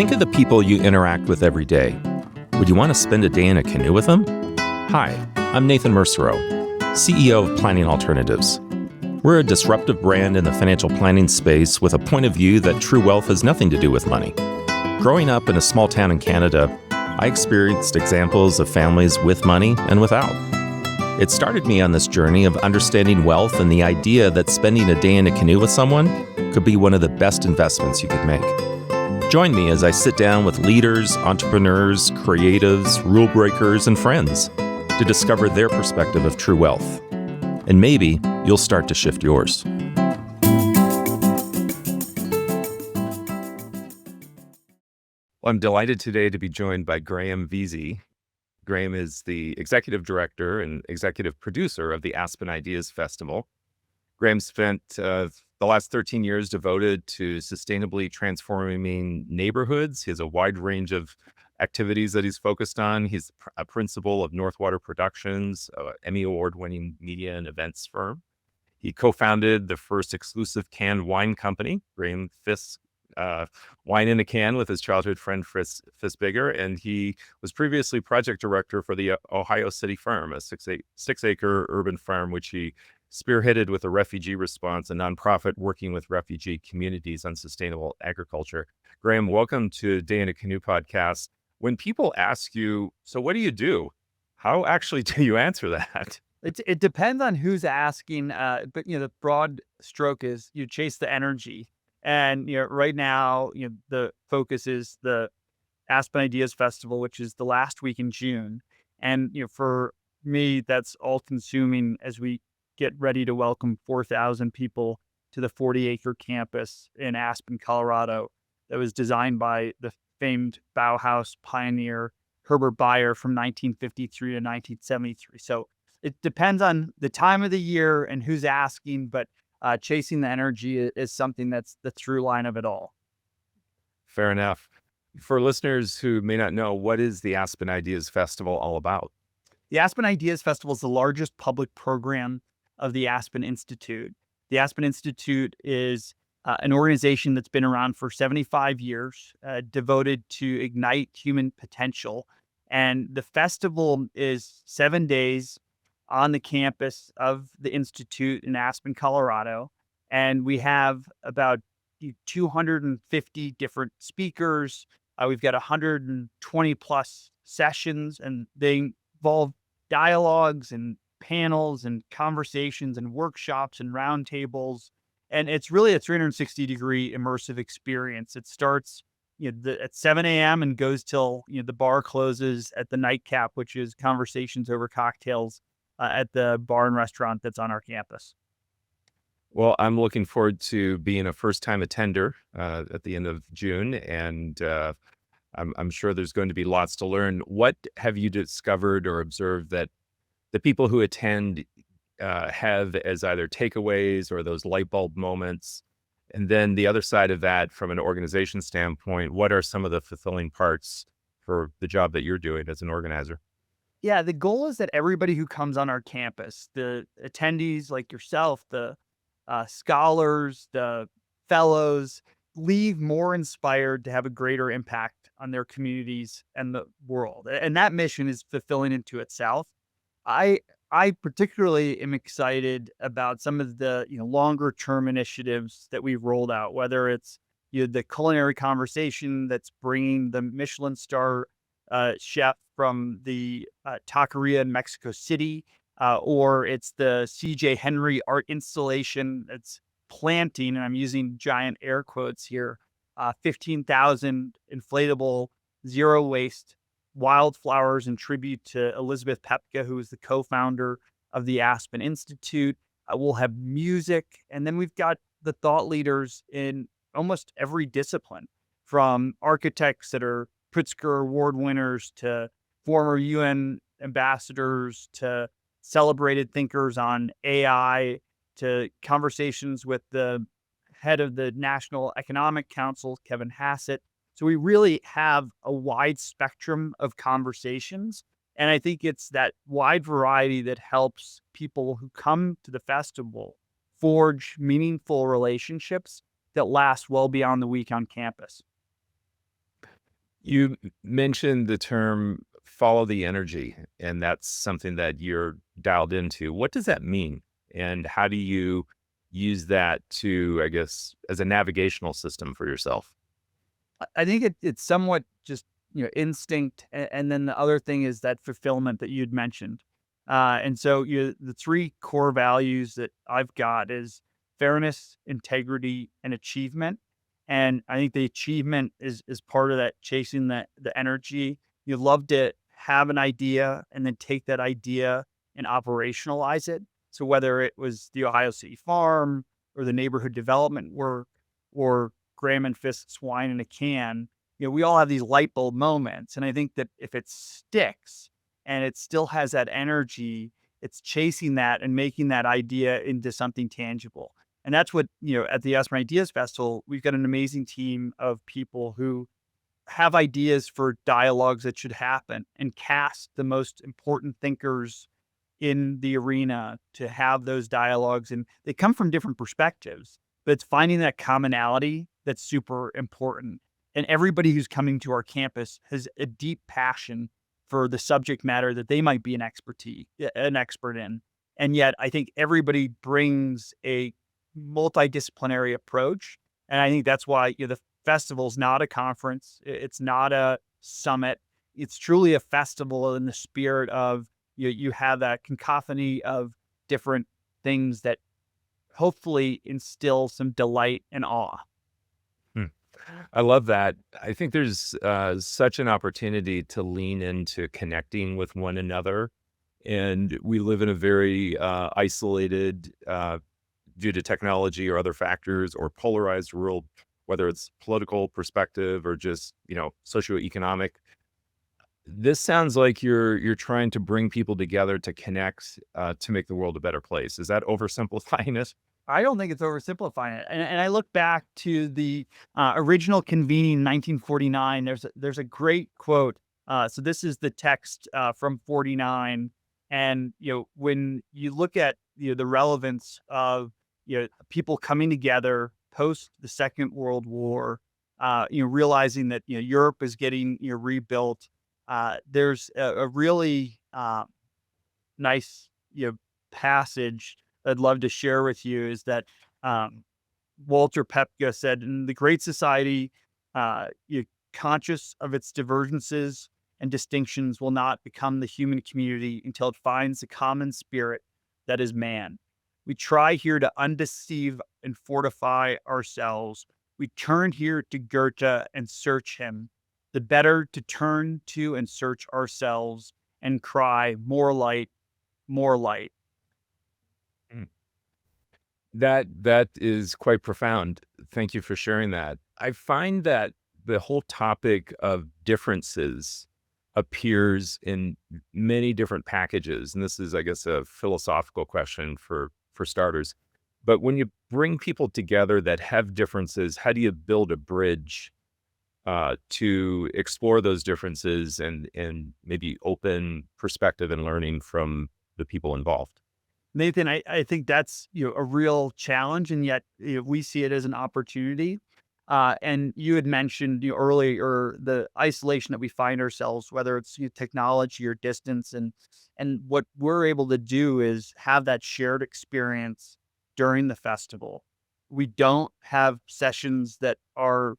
Think of the people you interact with every day. Would you want to spend a day in a canoe with them? Hi, I'm Nathan Mercero, CEO of Planning Alternatives. We're a disruptive brand in the financial planning space with a point of view that true wealth has nothing to do with money. Growing up in a small town in Canada, I experienced examples of families with money and without. It started me on this journey of understanding wealth and the idea that spending a day in a canoe with someone could be one of the best investments you could make. Join me as I sit down with leaders, entrepreneurs, creatives, rule breakers, and friends to discover their perspective of true wealth. And maybe you'll start to shift yours. Well, I'm delighted today to be joined by Veysey. Graham is the executive director and executive producer of the Aspen Ideas Festival. Graham spent the last 13 years devoted to sustainably transforming neighborhoods. He has a wide range of activities that he's focused on. He's a principal of Northwater Productions, an Emmy Award-winning media and events firm. He co-founded the first exclusive canned wine company, Graham Fisk Wine in a Can, with his childhood friend Fritz Fisbiger, and he was previously project director for the Ohio City Farm, a six-acre urban farm, which he spearheaded with a refugee response, a nonprofit working with refugee communities on sustainable agriculture. Graham, welcome to Day in a Canoe podcast. When people ask you, so what do you do? How actually do you answer that? It depends on who's asking, but the broad stroke is you chase the energy. And right now, the focus is the Aspen Ideas Festival, which is the last week in June. And for me, that's all consuming as we get ready to welcome 4,000 people to the 40-acre campus in Aspen, Colorado, that was designed by the famed Bauhaus pioneer Herbert Bayer from 1953 to 1973. So it depends on the time of the year and who's asking, but chasing the energy is something that's the through line of it all. Fair enough. For listeners who may not know, what is the Aspen Ideas Festival all about? The Aspen Ideas Festival is the largest public program of the Aspen Institute. The Aspen Institute is an organization that's been around for 75 years, devoted to ignite human potential. And the festival is 7 days on the campus of the Institute in Aspen, Colorado. And we have about 250 different speakers. We've got 120 plus sessions, and they involve dialogues and panels and conversations and workshops and roundtables. And it's really a 360-degree immersive experience. It starts at 7 a.m. and goes till the bar closes at the nightcap, which is conversations over cocktails at the bar and restaurant that's on our campus. Well, I'm looking forward to being a first-time attender at the end of June, and I'm sure there's going to be lots to learn. What have you discovered or observed that the people who attend have as either takeaways or those light bulb moments? And then the other side of that, from an organization standpoint, what are some of the fulfilling parts for the job that you're doing as an organizer? Yeah, the goal is that everybody who comes on our campus, the attendees like yourself, the scholars, the fellows, leave more inspired to have a greater impact on their communities and the world. And that mission is fulfilling into itself. I particularly am excited about some of the longer term initiatives that we've rolled out, whether it's the culinary conversation that's bringing the Michelin star chef from the taqueria in Mexico City, or it's the C.J. Henry art installation that's planting, and I'm using giant air quotes here, 15,000 inflatable zero waste wildflowers in tribute to Elizabeth Pepka, who is the co-founder of the Aspen Institute. We'll have music, and then we've got the thought leaders in almost every discipline, from architects that are Pritzker Award winners to former UN ambassadors to celebrated thinkers on AI to conversations with the head of the National Economic Council, Kevin Hassett. So we really have a wide spectrum of conversations. And I think it's that wide variety that helps people who come to the festival forge meaningful relationships that last well beyond the week on campus. You mentioned the term follow the energy, and that's something that you're dialed into. What does that mean? And how do you use that to, I guess, as a navigational system for yourself? I think it's somewhat just, instinct, and then the other thing is that fulfillment that you'd mentioned. And so the three core values that I've got is fairness, integrity, and achievement. And I think the achievement is part of that chasing the energy. You love to have an idea and then take that idea and operationalize it. So whether it was the Ohio City Farm or the neighborhood development work or Graham and Fisk's wine in a can, we all have these light bulb moments. And I think that if it sticks and it still has that energy, it's chasing that and making that idea into something tangible. And that's what, at the Aspen Ideas Festival, we've got an amazing team of people who have ideas for dialogues that should happen and cast the most important thinkers in the arena to have those dialogues. And they come from different perspectives, but it's finding that commonality that's super important. And everybody who's coming to our campus has a deep passion for the subject matter that they might be an expert in. And yet I think everybody brings a multidisciplinary approach. And I think that's why, the festival's not a conference. It's not a summit. It's truly a festival in the spirit of you have that cacophony of different things that hopefully instill some delight and awe. Hmm. I love that. I think there's such an opportunity to lean into connecting with one another. And we live in a very isolated, due to technology or other factors, or polarized world, whether it's political perspective or just, socioeconomic. This sounds like you're trying to bring people together to connect, to make the world a better place. Is that oversimplifying it? I don't think it's oversimplifying it. And I look back to the original convening in 1949. There's a great quote. So this is the text from 49. And, when you look at, the relevance of, people coming together post the Second World War, realizing that, Europe is getting, rebuilt. There's a really nice, passage I'd love to share with you is that Walter Pepka said, "In the Great Society, you're conscious of its divergences and distinctions will not become the human community until it finds the common spirit that is man. We try here to undeceive and fortify ourselves. We turn here to Goethe and search him. The better to turn to and search ourselves and cry, more light, more light." That is quite profound. Thank you for sharing that. I find that the whole topic of differences appears in many different packages, and this is, I guess, a philosophical question for starters. But when you bring people together that have differences, how do you build a bridge to explore those differences and maybe open perspective and learning from the people involved? Nathan, I think that's, a real challenge, and yet, we see it as an opportunity. And you had mentioned, earlier the isolation that we find ourselves, whether it's technology or distance, and what we're able to do is have that shared experience during the festival. We don't have sessions that are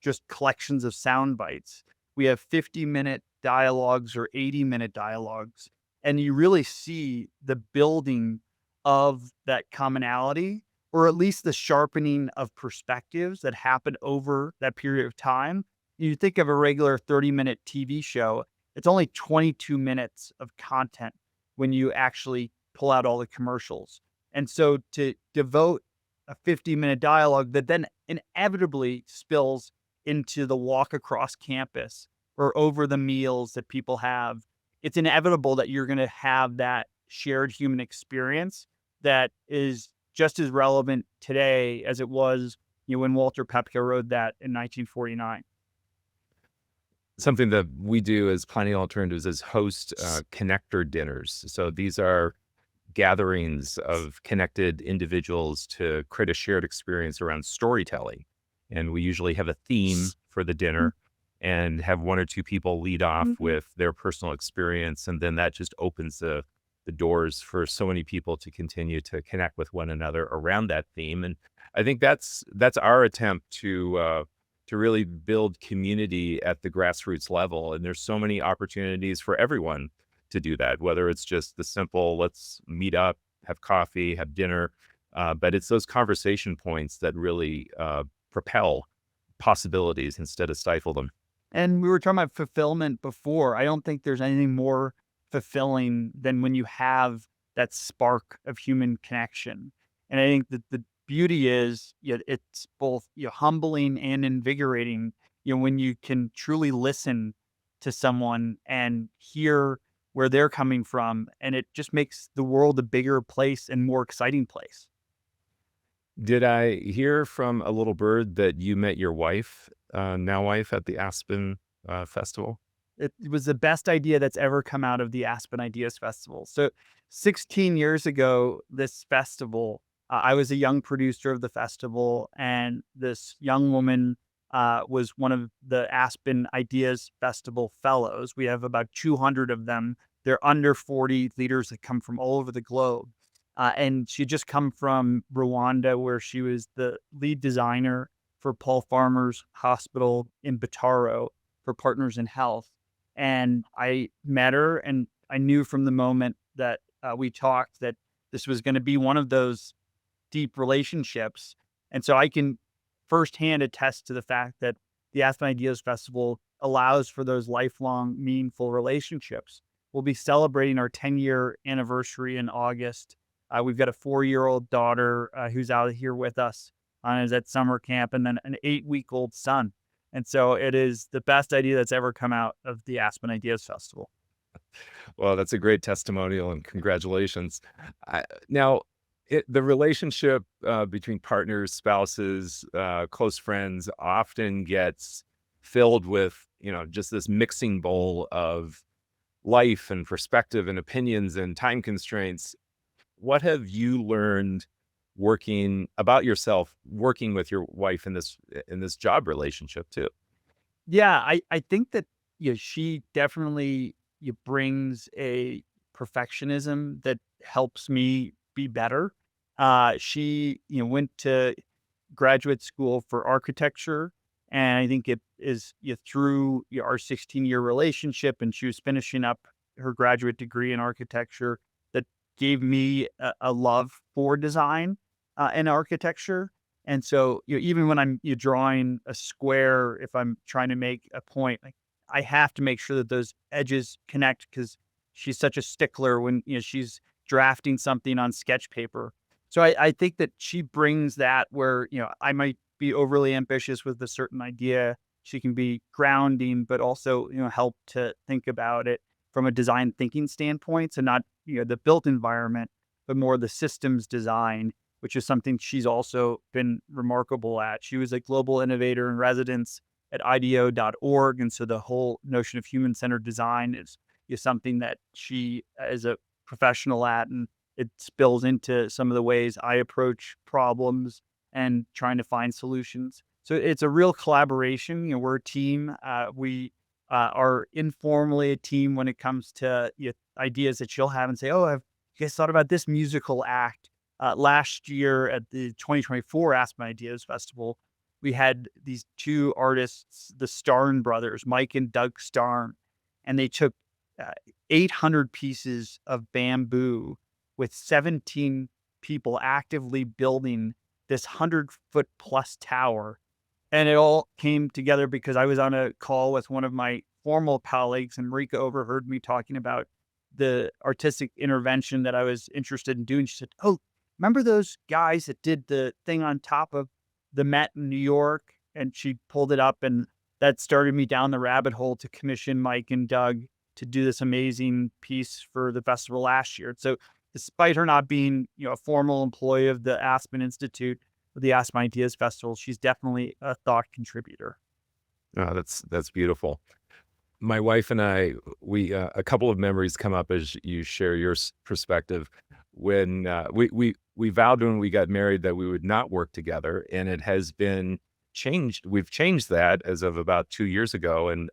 just collections of sound bites. We have 50-minute dialogues or 80-minute dialogues, and you really see the building of that commonality, or at least the sharpening of perspectives that happen over that period of time. You think of a regular 30-minute TV show, it's only 22 minutes of content when you actually pull out all the commercials. And so to devote a 50-minute dialogue that then inevitably spills into the walk across campus or over the meals that people have, it's inevitable that you're going to have that shared human experience that is just as relevant today as it was, when Walter Pepka wrote that in 1949. Something that we do as Planning Alternatives is host connector dinners. So these are gatherings of connected individuals to create a shared experience around storytelling. And we usually have a theme for the dinner. and have one or two people lead off Mhm. with their personal experience. And then that just opens the doors for so many people to continue to connect with one another around that theme. And I think that's our attempt to really build community at the grassroots level. And there's so many opportunities for everyone to do that, whether it's just the simple, let's meet up, have coffee, have dinner. But it's those conversation points that really propel possibilities instead of stifle them. And we were talking about fulfillment before. I don't think there's anything more fulfilling than when you have that spark of human connection. And I think that the beauty is, it's both, humbling and invigorating, when you can truly listen to someone and hear where they're coming from, and it just makes the world a bigger place and more exciting place. Did I hear from a little bird that you met your wife, now wife, at the Aspen Festival? It was the best idea that's ever come out of the Aspen Ideas Festival. So 16 years ago, this festival, I was a young producer of the festival, and this young woman was one of the Aspen Ideas Festival fellows. We have about 200 of them. They're under 40 leaders that come from all over the globe. And she just come from Rwanda, where she was the lead designer for Paul Farmer's hospital in Bitaro for Partners in Health. And I met her, and I knew from the moment that we talked that this was going to be one of those deep relationships. And so I can firsthand attest to the fact that the Aspen Ideas Festival allows for those lifelong, meaningful relationships. We'll be celebrating our 10-year anniversary in August. We've got a 4-year-old daughter who's out here with us, is at summer camp, and then an 8-week-old son. And so it is the best idea that's ever come out of the Aspen Ideas Festival. Well, that's a great testimonial and congratulations. Now, the relationship between partners, spouses, close friends often gets filled with, just this mixing bowl of life and perspective and opinions and time constraints. What have you learned working about yourself, working with your wife in this job relationship too? Yeah, I think that, she definitely, brings a perfectionism that helps me be better. She, went to graduate school for architecture, and I think it is, through, our 16-year relationship, and she was finishing up her graduate degree in architecture, that gave me a love for design and architecture. And so, even when I'm drawing a square, if I'm trying to make a point, like, I have to make sure that those edges connect, because she's such a stickler when she's drafting something on sketch paper. So I think that she brings that, where I might be overly ambitious with a certain idea. She can be grounding, but also help to think about it from a design thinking standpoint. So not the built environment, but more the systems design, which is something she's also been remarkable at. She was a global innovator in residence at IDEO.org. And so the whole notion of human centered design is something that she is a professional at. And it spills into some of the ways I approach problems and trying to find solutions. So it's a real collaboration. We're a team. We are informally a team when it comes to ideas that she'll have and say, "Oh, have you guys thought about this musical act?" Last year at the 2024 Aspen Ideas Festival, we had these two artists, the Starn brothers, Mike and Doug Starn, and they took uh, 800 pieces of bamboo with 17 people actively building this 100-foot plus tower. And it all came together because I was on a call with one of my formal colleagues, and Marika overheard me talking about the artistic intervention that I was interested in doing. She said, "Oh, remember those guys that did the thing on top of the Met in New York?" And she pulled it up, and that started me down the rabbit hole to commission Mike and Doug to do this amazing piece for the festival last year. So despite her not being, a formal employee of the Aspen Institute or the Aspen Ideas Festival, she's definitely a thought contributor. Oh, that's beautiful. My wife and I, we a couple of memories come up as you share your perspective. When we vowed when we got married that we would not work together, and it has been we've changed that as of about 2 years ago. And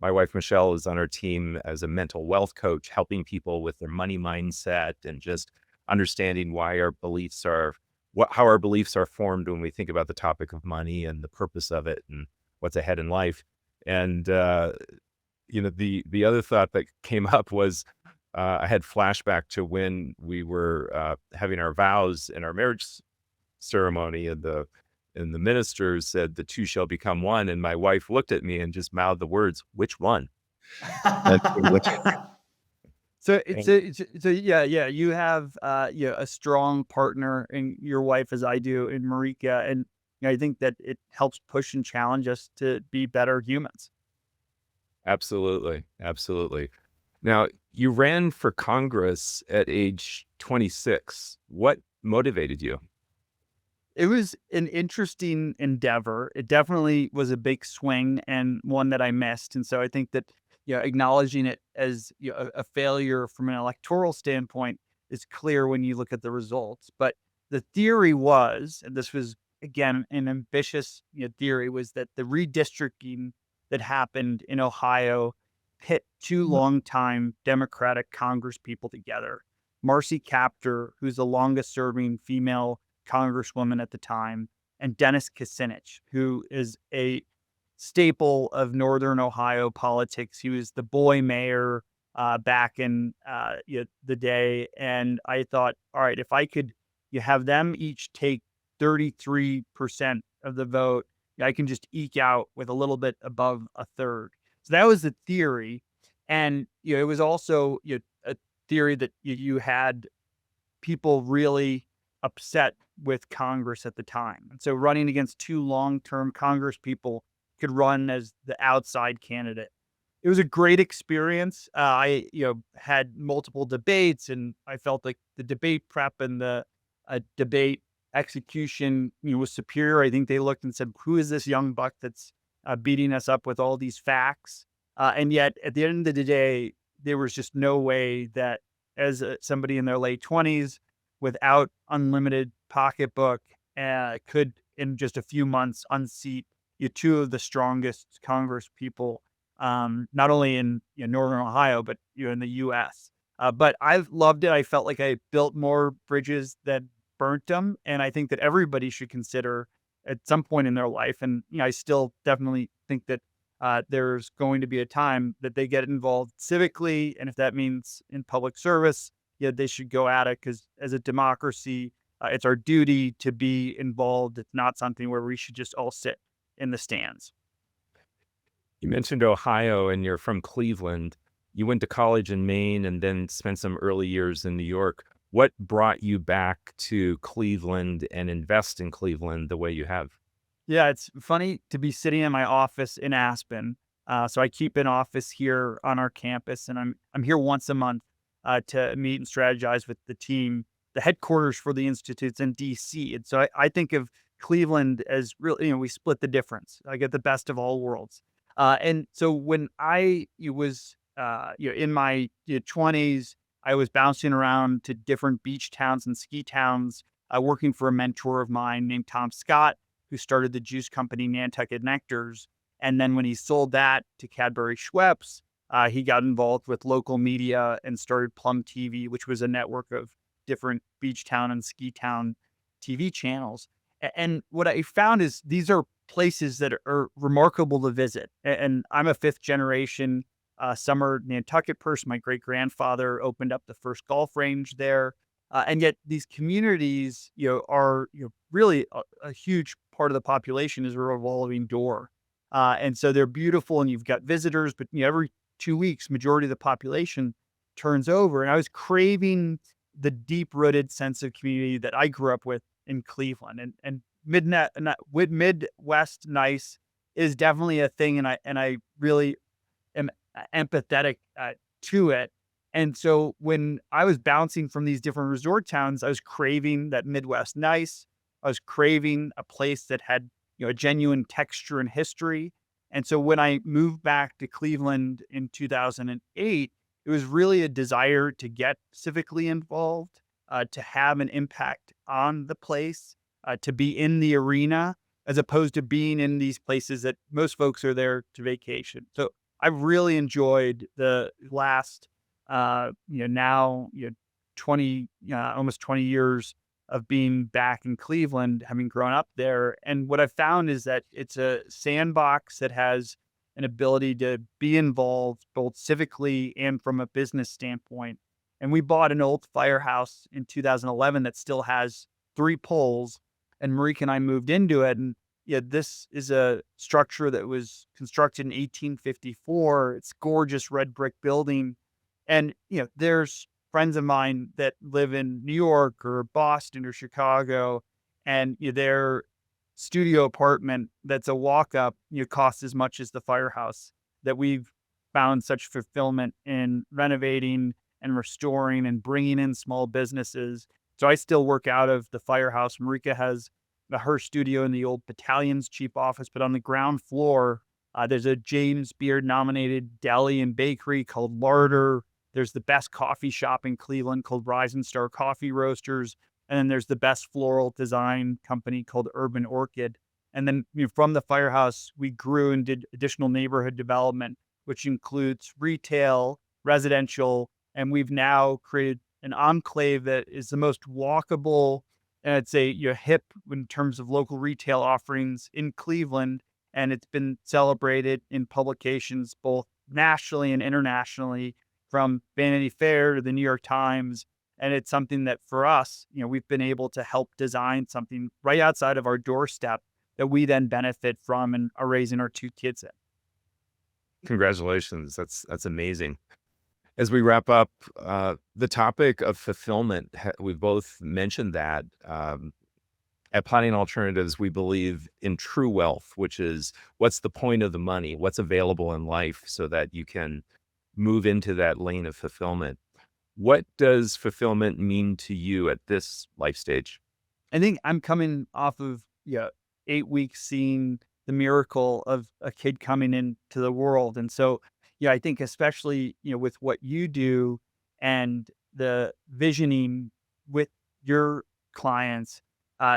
my wife, Michelle, is on our team as a mental wealth coach, helping people with their money mindset and just understanding why our beliefs are, how our beliefs are formed when we think about the topic of money and the purpose of it and what's ahead in life. And, the other thought that came up was, I had flashback to when we were having our vows in our marriage ceremony, and the ministers said, "The two shall become one." And my wife looked at me and just mouthed the words, "Which one?" And which, So it's and a, it's a yeah, yeah. You have a strong partner in your wife, as I do in Marika, and I think that it helps push and challenge us to be better humans. absolutely, absolutely. Now, you ran for Congress at age 26. What motivated you? It was an interesting endeavor. It definitely was a big swing and one that I missed. And so I think that, acknowledging it as a failure from an electoral standpoint is clear when you look at the results. But the theory was, and this was again an ambitious theory, was that the redistricting that happened in Ohio pit two longtime Democratic Congress people together. Marcy Kaptur, who's the longest serving female congresswoman at the time, and Dennis Kucinich, who is a staple of Northern Ohio politics. He was the boy mayor back in the day. And I thought, all right, if I could you have them each take 33% of the vote, I can just eke out with a little bit above a third. So that was the theory. And it was also a theory that you had people really upset with Congress at the time. And so running against two long-term Congress people could run as the outside candidate. It was a great experience. I, had multiple debates, and I felt like the debate prep and the debate execution, was superior. I think they looked and said, "Who is this young buck that's beating us up with all these facts?" And yet, at the end of the day, there was just no way that as somebody in their late 20s without unlimited pocketbook could in just a few months unseat two of the strongest Congress people, not only in Northern Ohio, but in the U.S. But I've loved it. I felt like I built more bridges than burnt them, and I think that everybody should consider at some point in their life. And I still definitely think that there's going to be a time that they get involved civically, and if that means in public service, they should go at it because as a democracy, it's our duty to be involved. It's not something where we should just all sit in the stands. You mentioned Ohio and you're from Cleveland. You went to college in Maine and then spent some early years in New York. What brought you back to Cleveland and invest in Cleveland the way you have? Yeah, it's funny to be sitting in my office in Aspen. So I keep an office here on our campus, and I'm here once a month to meet and strategize with the team. The headquarters for the institute's in DC, and so I think of Cleveland as really, we split the difference. I get the best of all worlds. And so when I was in my 20s, I was bouncing around to different beach towns and ski towns, working for a mentor of mine named Tom Scott, who started the juice company Nantucket Nectars. And then when he sold that to Cadbury Schweppes, he got involved with local media and started Plum TV, which was a network of different beach town and ski town TV channels. And what I found is these are places that are remarkable to visit. And I'm a fifth generation summer Nantucket person. My great grandfather opened up the first golf range there. And yet these communities, are really a huge part of the population is a revolving door. And so they're beautiful and you've got visitors, but every 2 weeks, majority of the population turns over. And I was craving the deep rooted sense of community that I grew up with in Cleveland, and with Midwest nice is definitely a thing. And I really am empathetic to it. And so when I was bouncing from these different resort towns, I was craving that Midwest nice. I was craving a place that had, a genuine texture and history. And so when I moved back to Cleveland in 2008, it was really a desire to get civically involved, to have an impact on the place, to be in the arena. as opposed to being in these places that most folks are there to vacation. So I really enjoyed the last, now, 20, almost 20 years of being back in Cleveland, having grown up there. And what I found is that it's a sandbox that has an ability to be involved both civically and from a business standpoint. And we bought an old firehouse in 2011 that still has 3 poles, and Marika and I moved into it. And yeah, this is a structure that was constructed in 1854. It's gorgeous red brick building. And, there's friends of mine that live in New York or Boston or Chicago, and their studio apartment that's a walk up, costs as much as the firehouse, that we've found such fulfillment in renovating and restoring and bringing in small businesses. So I still work out of the firehouse. Marika has her studio in the old battalion's chief office, but on the ground floor, there's a James Beard nominated deli and bakery called Larder. There's the best coffee shop in Cleveland called Rise and Star Coffee Roasters. And then there's the best floral design company called Urban Orchid. And then from the firehouse, we grew and did additional neighborhood development, which includes retail, residential, and we've now created an enclave that is the most walkable, and I'd say hip in terms of local retail offerings in Cleveland. And it's been celebrated in publications both nationally and internationally, from Vanity Fair to the New York Times. And it's something that for us, we've been able to help design something right outside of our doorstep that we then benefit from and are raising our 2 kids in. Congratulations. That's amazing. As we wrap up, the topic of fulfillment, we've both mentioned that. At Planning Alternatives, we believe in true wealth, which is what's the point of the money, what's available in life so that you can move into that lane of fulfillment. What does fulfillment mean to you at this life stage? I think I'm coming off of 8 weeks seeing the miracle of a kid coming into the world. And so, I think especially, with what you do and the visioning with your clients,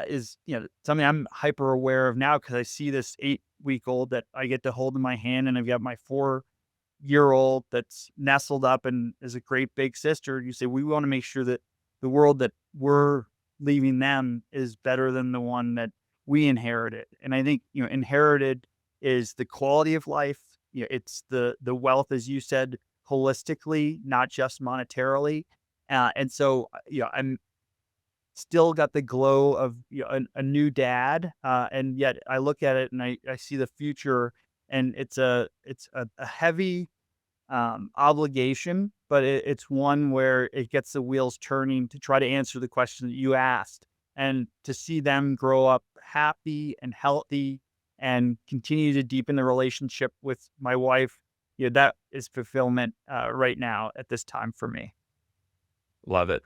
is, something I'm hyper aware of now, because I see this 8-week-old that I get to hold in my hand, and I've got my 4-year-old that's nestled up and is a great big sister. You say, we want to make sure that the world that we're leaving them is better than the one that we inherited. And I think, inherited is the quality of life. It's the wealth, as you said, holistically, not just monetarily. And so, I'm still got the glow of a new dad. And yet I look at it and I see the future, and it's a heavy obligation, but it's one where it gets the wheels turning to try to answer the question that you asked, and to see them grow up happy and healthy and continue to deepen the relationship with my wife. That is fulfillment right now at this time for me. Love it.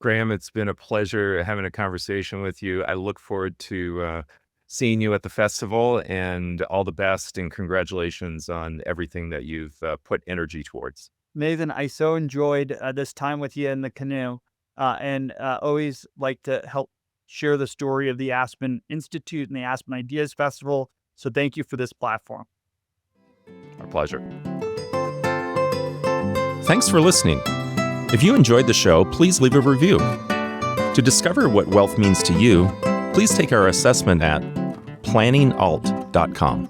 Graham, it's been a pleasure having a conversation with you. I look forward to seeing you at the festival, and all the best and congratulations on everything that you've put energy towards. Nathan, I so enjoyed this time with you in the canoe, and always like to help share the story of the Aspen Institute and the Aspen Ideas Festival. So thank you for this platform. Our pleasure. Thanks for listening. If you enjoyed the show, please leave a review. To discover what wealth means to you, please take our assessment at planningalt.com.